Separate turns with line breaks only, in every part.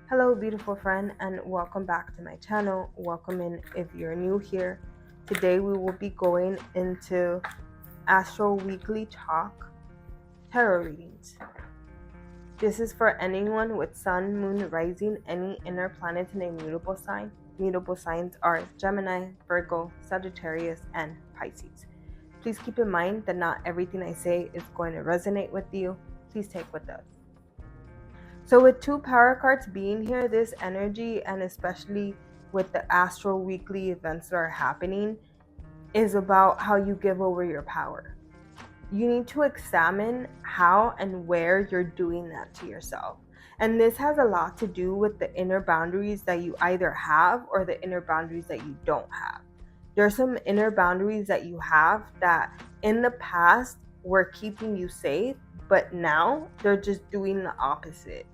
Hello, beautiful friend, and welcome back to my channel. Welcome in if you're new here. Today we will be going into Astro Weekly Talk tarot readings. This is for anyone with Sun, Moon, Rising, any inner planet in a mutable sign. Mutable signs are Gemini, Virgo, Sagittarius, and Pisces. Please keep in mind that not everything I say is going to resonate with you. Please take what does. So with two power cards being here, this energy, and especially with the astral weekly events that are happening, is about how you give over your power. You need to examine how and where you're doing that to yourself. And this has a lot to do with the inner boundaries that you either have or the inner boundaries that you don't have. There's some inner boundaries that you have that in the past were keeping you safe, but now they're just doing the opposite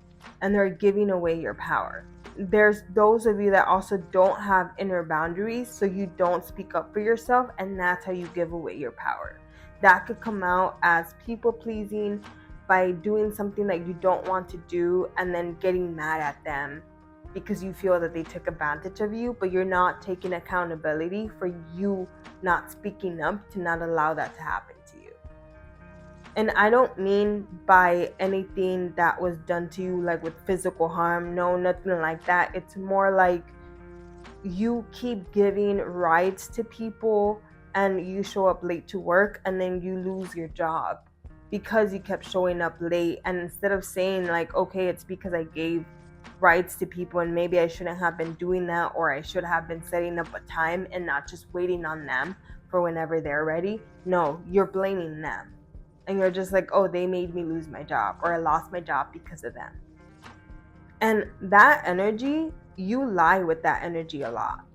and they're giving away your power. There's those of you that also don't have inner boundaries, so you don't speak up for yourself, and that's how you give away your power. That could come out as people pleasing by doing something that you don't want to do and then getting mad at them because you feel that they took advantage of you, but you're not taking accountability for you not speaking up to not allow that to happen to you. And I don't mean by anything that was done to you, like with physical harm. No, nothing like that. It's more like you keep giving rights to people and you show up late to work and then you lose your job because you kept showing up late. And instead of saying like, okay, it's because I gave rights to people and maybe I shouldn't have been doing that, or I should have been setting up a time and not just waiting on them for whenever they're ready. No, you're blaming them. And you're just like, oh, they made me lose my job, or I lost my job because of them. And that energy, you lie with that energy a lot.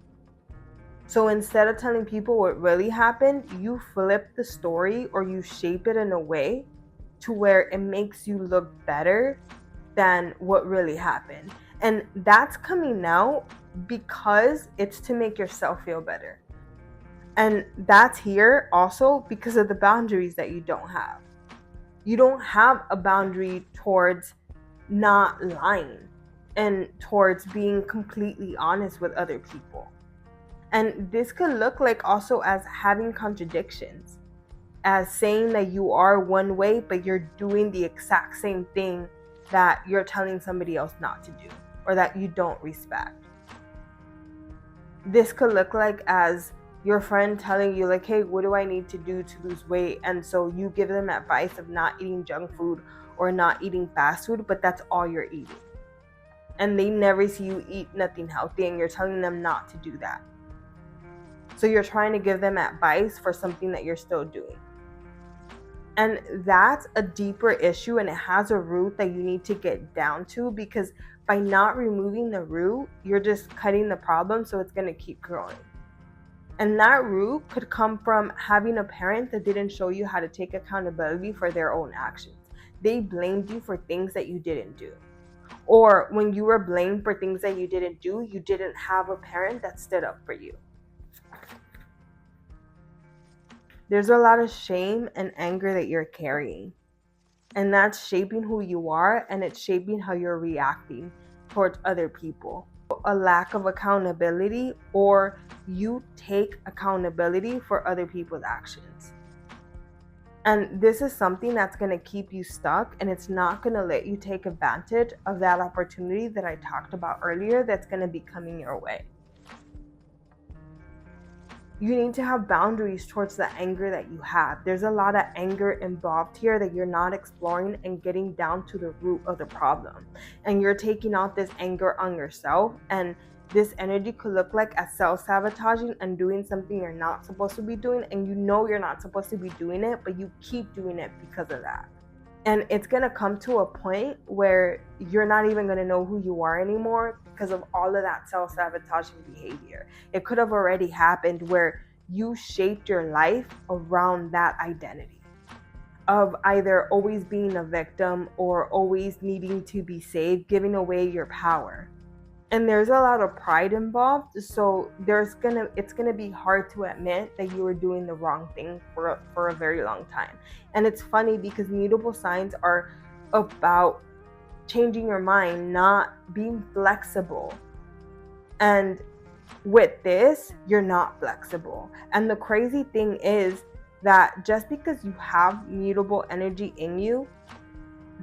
So instead of telling people what really happened, you flip the story or you shape it in a way to where it makes you look better than what really happened. And that's coming out because it's to make yourself feel better. And that's here also because of the boundaries that you don't have. You don't have a boundary towards not lying and towards being completely honest with other people. And this could look like also as having contradictions, as saying that you are one way, but you're doing the exact same thing that you're telling somebody else not to do or that you don't respect. This could look like as your friend telling you like, hey, what do I need to do to lose weight? And so you give them advice of not eating junk food or not eating fast food, but that's all you're eating. And they never see you eat nothing healthy and you're telling them not to do that. So you're trying to give them advice for something that you're still doing. And that's a deeper issue, and it has a root that you need to get down to, because by not removing the root, you're just cutting the problem, so it's going to keep growing. And that root could come from having a parent that didn't show you how to take accountability for their own actions. They blamed you for things that you didn't do. Or when you were blamed for things that you didn't do, you didn't have a parent that stood up for you. There's a lot of shame and anger that you're carrying. And that's shaping who you are, and it's shaping how you're reacting towards other people. A lack of accountability, or you take accountability for other people's actions. And this is something that's going to keep you stuck, and it's not going to let you take advantage of that opportunity that I talked about earlier that's going to be coming your way. You need to have boundaries towards the anger that you have. There's a lot of anger involved here that you're not exploring and getting down to the root of the problem. And you're taking out this anger on yourself, and this energy could look like as self-sabotaging and doing something you're not supposed to be doing, and you know you're not supposed to be doing it, but you keep doing it because of that. And it's going to come to a point where you're not even going to know who you are anymore because of all of that self-sabotaging behavior. It could have already happened where you shaped your life around that identity of either always being a victim or always needing to be saved, giving away your power. And there's a lot of pride involved, so it's gonna be hard to admit that you were doing the wrong thing for a very long time. And it's funny because mutable signs are about changing your mind, not being flexible. And with this, you're not flexible. And the crazy thing is that just because you have mutable energy in you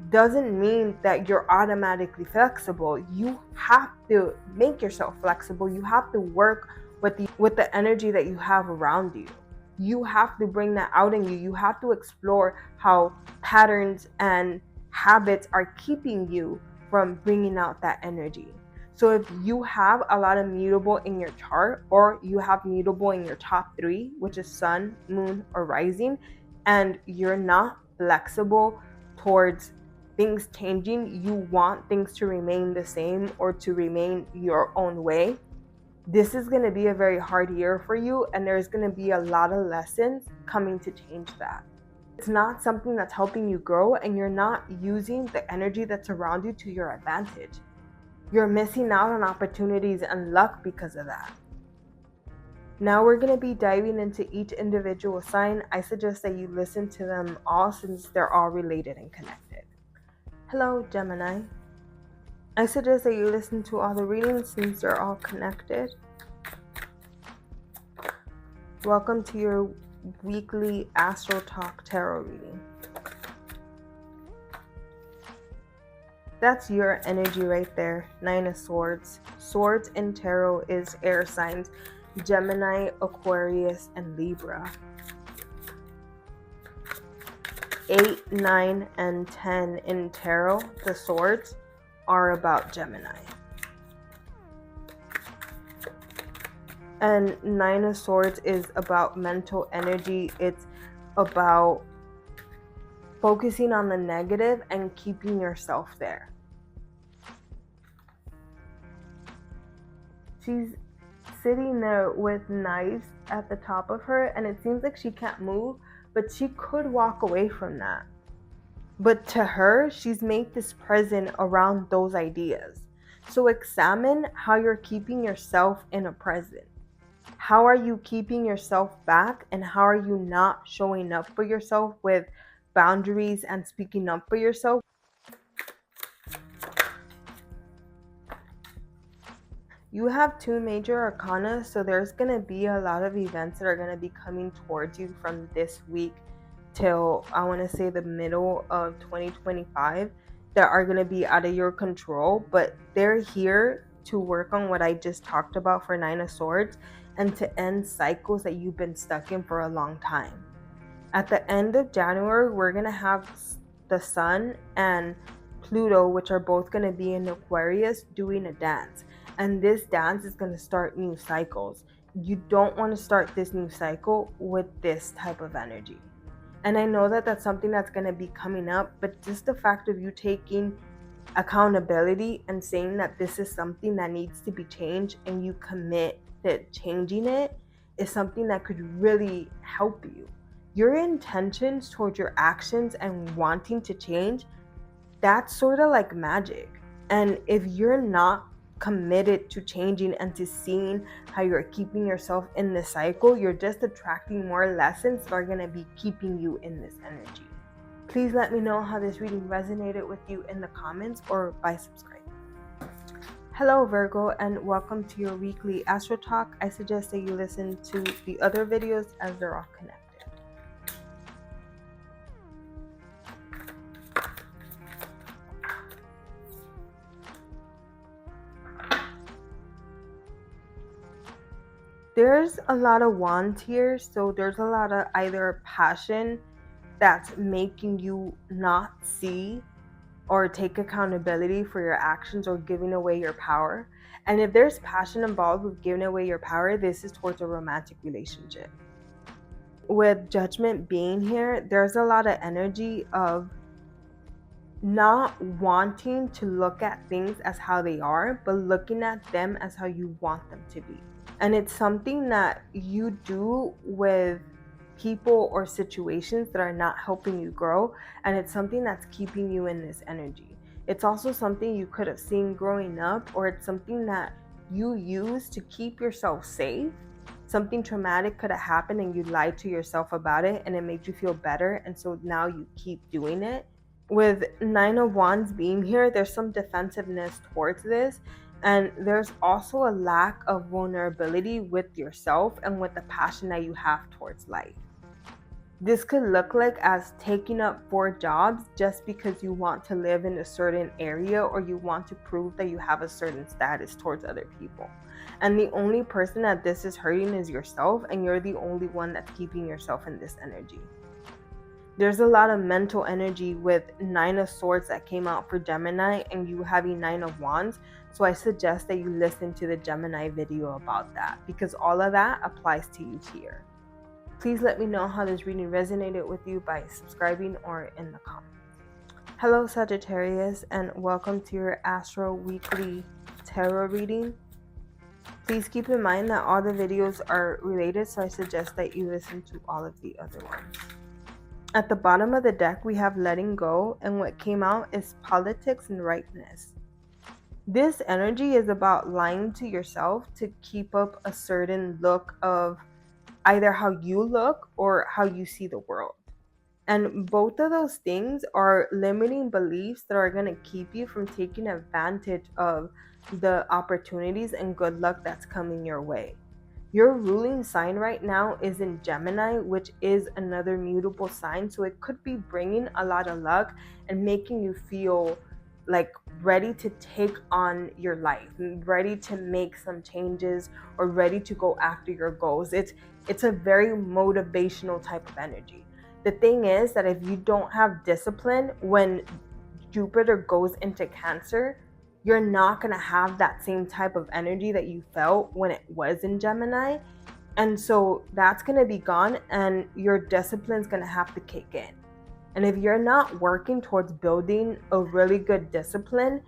doesn't mean that you're automatically flexible. You have to make yourself flexible. You have to work with the energy that you have around you. You have to bring that out in you. You have to explore how patterns and habits are keeping you from bringing out that energy. So if you have a lot of mutable in your chart, or you have mutable in your top 3, which is sun, moon, or rising, and you're not flexible towards things changing, you want things to remain the same or to remain your own way, this is going to be a very hard year for you, and there's going to be a lot of lessons coming to change that. It's not something that's helping you grow, and you're not using the energy that's around you to your advantage. You're missing out on opportunities and luck because of that. Now we're going to be diving into each individual sign. I suggest that you listen to them all since they're all related and connected. Hello, Gemini. I suggest that you listen to all the readings since they're all connected. Welcome to your weekly Astro Talk Tarot reading. That's your energy right there. 9 of Swords. Swords in tarot is air signs: Gemini, Aquarius, and Libra. 8, 9, and 10 in tarot, the swords, are about Gemini. And 9 of Swords is about mental energy. It's about focusing on the negative and keeping yourself there. She's sitting there with knives at the top of her, and it seems like she can't move, but she could walk away from that. But to her, she's made this prison around those ideas. So examine how you're keeping yourself in a prison. How are you keeping yourself back, and how are you not showing up for yourself with boundaries and speaking up for yourself? You have 2 major arcana, so there's going to be a lot of events that are going to be coming towards you from this week till, I want to say, the middle of 2025 that are going to be out of your control, but they're here to work on what I just talked about for 9 of Swords and to end cycles that you've been stuck in for a long time. At the end of January, we're going to have the Sun and Pluto, which are both going to be in Aquarius, doing a dance. And this dance is going to start new cycles. You don't want to start this new cycle with this type of energy. And I know that that's something that's going to be coming up, but just the fact of you taking accountability and saying that this is something that needs to be changed and you commit to changing it is something that could really help you. Your intentions towards your actions and wanting to change, that's sort of like magic. And if you're not committed to changing and to seeing how you're keeping yourself in this cycle, you're just attracting more lessons that are going to be keeping you in this energy. Please let me know how this reading resonated with you in the comments or by subscribing. Hello Virgo, and welcome to your weekly Astro Talk. I suggest that you listen to the other videos as they're all connected. There's a lot of wands here, so there's a lot of either passion that's making you not see or take accountability for your actions or giving away your power. And if there's passion involved with giving away your power, this is towards a romantic relationship. With Judgment being here, there's a lot of energy of not wanting to look at things as how they are, but looking at them as how you want them to be. And it's something that you do with people or situations that are not helping you grow, and it's something that's keeping you in this energy. It's also something you could have seen growing up, or it's something that you use to keep yourself safe. Something traumatic could have happened and you lied to yourself about it and it made you feel better, and so now you keep doing it With Nine of Wands being here, there's some defensiveness towards this, and there's also a lack of vulnerability with yourself and with the passion that you have towards life. This could look like as taking up 4 jobs just because you want to live in a certain area or you want to prove that you have a certain status towards other people. And the only person that this is hurting is yourself, and you're the only one that's keeping yourself in this energy. There's a lot of mental energy with Nine of Swords that came out for Gemini and you having Nine of Wands. So I suggest that you listen to the Gemini video about that because all of that applies to you here. Please let me know how this reading resonated with you by subscribing or in the comments. Hello Sagittarius, and welcome to your Astro Weekly Tarot reading. Please keep in mind that all the videos are related, so I suggest that you listen to all of the other ones. At the bottom of the deck, we have letting go, and what came out is politics and rightness. This energy is about lying to yourself to keep up a certain look of either how you look or how you see the world. And both of those things are limiting beliefs that are going to keep you from taking advantage of the opportunities and good luck that's coming your way. Your ruling sign right now is in Gemini, which is another mutable sign. So it could be bringing a lot of luck and making you feel like ready to take on your life, ready to make some changes, or ready to go after your goals. It's a very motivational type of energy. The thing is that if you don't have discipline, when Jupiter goes into Cancer, you're not going to have that same type of energy that you felt when it was in Gemini. And so that's going to be gone, and your discipline's going to have to kick in. And if you're not working towards building a really good discipline,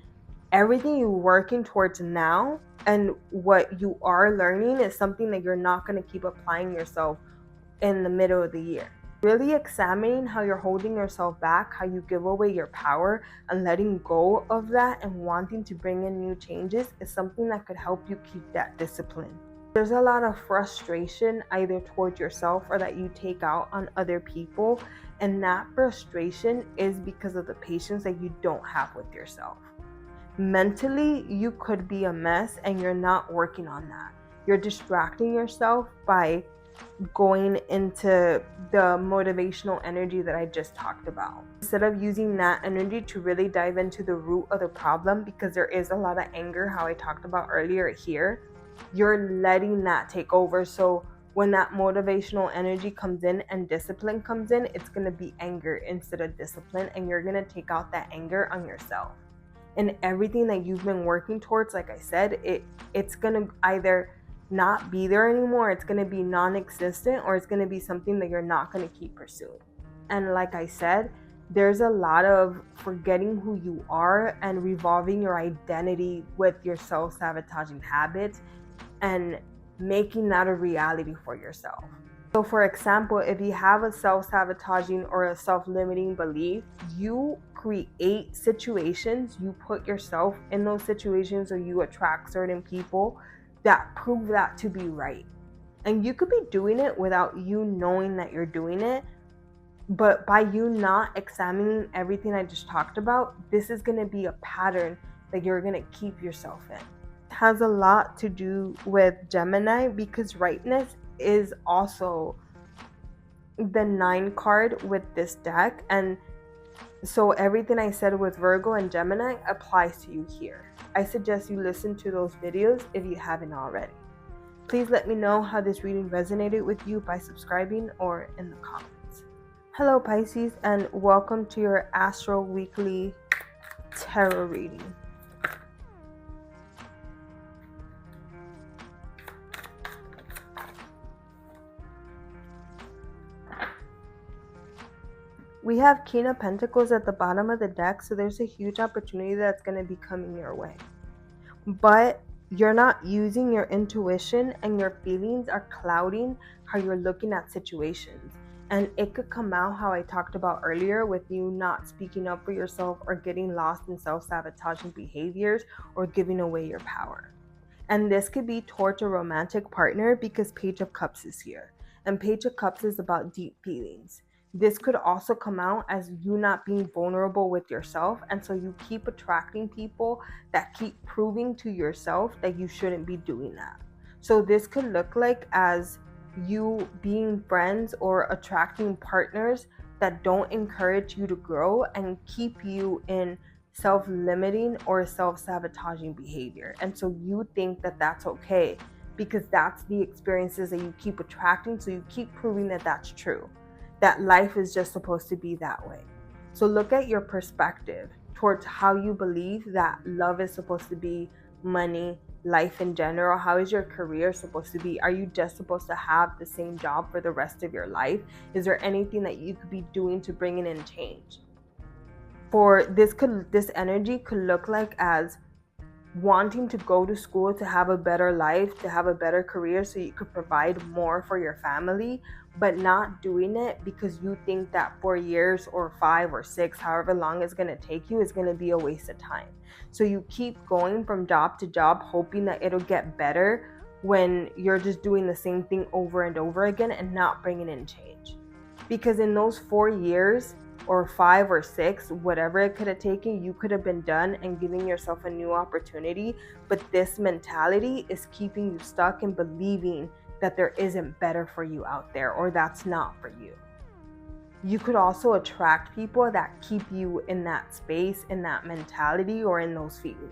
everything you're working towards now and what you are learning is something that you're not going to keep applying yourself in the middle of the year. Really examining how you're holding yourself back, how you give away your power, and letting go of that and wanting to bring in new changes is something that could help you keep that discipline. There's a lot of frustration either towards yourself or that you take out on other people, and that frustration is because of the patience that you don't have with yourself. Mentally, you could be a mess and you're not working on that. You're distracting yourself by going into the motivational energy that I just talked about. Instead of using that energy to really dive into the root of the problem, because there is a lot of anger, how I talked about earlier here, you're letting that take over. So when that motivational energy comes in and discipline comes in, it's going to be anger instead of discipline, and you're going to take out that anger on yourself. And everything that you've been working towards, like I said, it's going to either not be there anymore, it's going to be non-existent, or it's going to be something that you're not going to keep pursuing. And like I said, there's a lot of forgetting who you are and revolving your identity with your self-sabotaging habits and making that a reality for yourself. So for example, if you have a self-sabotaging or a self-limiting belief, you create situations, you put yourself in those situations, or you attract certain people that prove that to be right. And you could be doing it without you knowing that you're doing it. But by you not examining everything I just talked about, this is going to be a pattern that you're going to keep yourself in. It has a lot to do with Gemini because rightness is also the 9 card with this deck. And so everything I said with Virgo and Gemini applies to you here. I suggest you listen to those videos if you haven't already. Please let me know how this reading resonated with you by subscribing or in the comments. Hello Pisces, and welcome to your Astro Weekly Tarot reading. We have King of Pentacles at the bottom of the deck, so there's a huge opportunity that's going to be coming your way. But you're not using your intuition, and your feelings are clouding how you're looking at situations. And it could come out how I talked about earlier with you not speaking up for yourself or getting lost in self-sabotaging behaviors or giving away your power. And this could be towards a romantic partner because Page of Cups is here. And Page of Cups is about deep feelings. This could also come out as you not being vulnerable with yourself. And so you keep attracting people that keep proving to yourself that you shouldn't be doing that. So this could look like as you being friends or attracting partners that don't encourage you to grow and keep you in self-limiting or self-sabotaging behavior. And so you think that that's okay because that's the experiences that you keep attracting. So you keep proving that that's true, that life is just supposed to be that way. So look at your perspective towards how you believe that love is supposed to be, money, life in general. How is your career supposed to be? Are you just supposed to have the same job for the rest of your life? Is there anything that you could be doing to bring in change? For this energy could look like as wanting to go to school to have a better life, to have a better career so you could provide more for your family, but not doing it because you think that 4 years or 5 or 6, however long it's going to take you, is going to be a waste of time. So you keep going from job to job hoping that it'll get better when you're just doing the same thing over and over again and not bringing in change. Because in those 4 years or 5 or 6, whatever it could have taken, you could have been done and giving yourself a new opportunity. But this mentality is keeping you stuck in believing that there isn't better for you out there, or that's not for you. You could also attract people that keep you in that space, in that mentality, or in those feelings.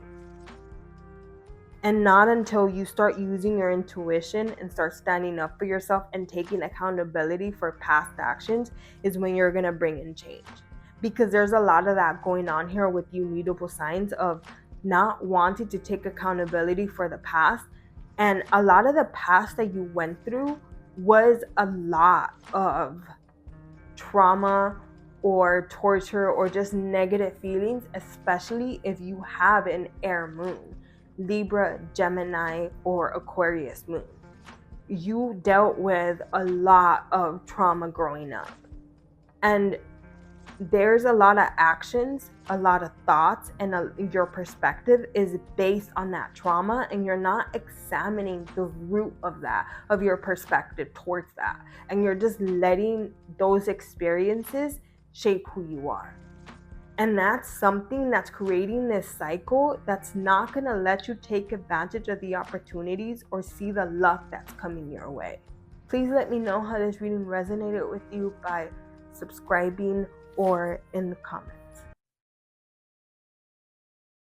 And not until you start using your intuition and start standing up for yourself and taking accountability for past actions is when you're going to bring in change. Because there's a lot of that going on here with you mutable signs of not wanting to take accountability for the past. And a lot of the past that you went through was a lot of trauma or torture or just negative feelings, especially if you have an air moon, Libra, Gemini, or Aquarius moon. You dealt with a lot of trauma growing up. And there's a lot of actions, a lot of thoughts, and your perspective is based on that trauma, and you're not examining the root of that, of your perspective towards that. And you're just letting those experiences shape who you are. And that's something that's creating this cycle that's not going to let you take advantage of the opportunities or see the luck that's coming your way. Please let me know how this reading resonated with you by subscribing or in the comments.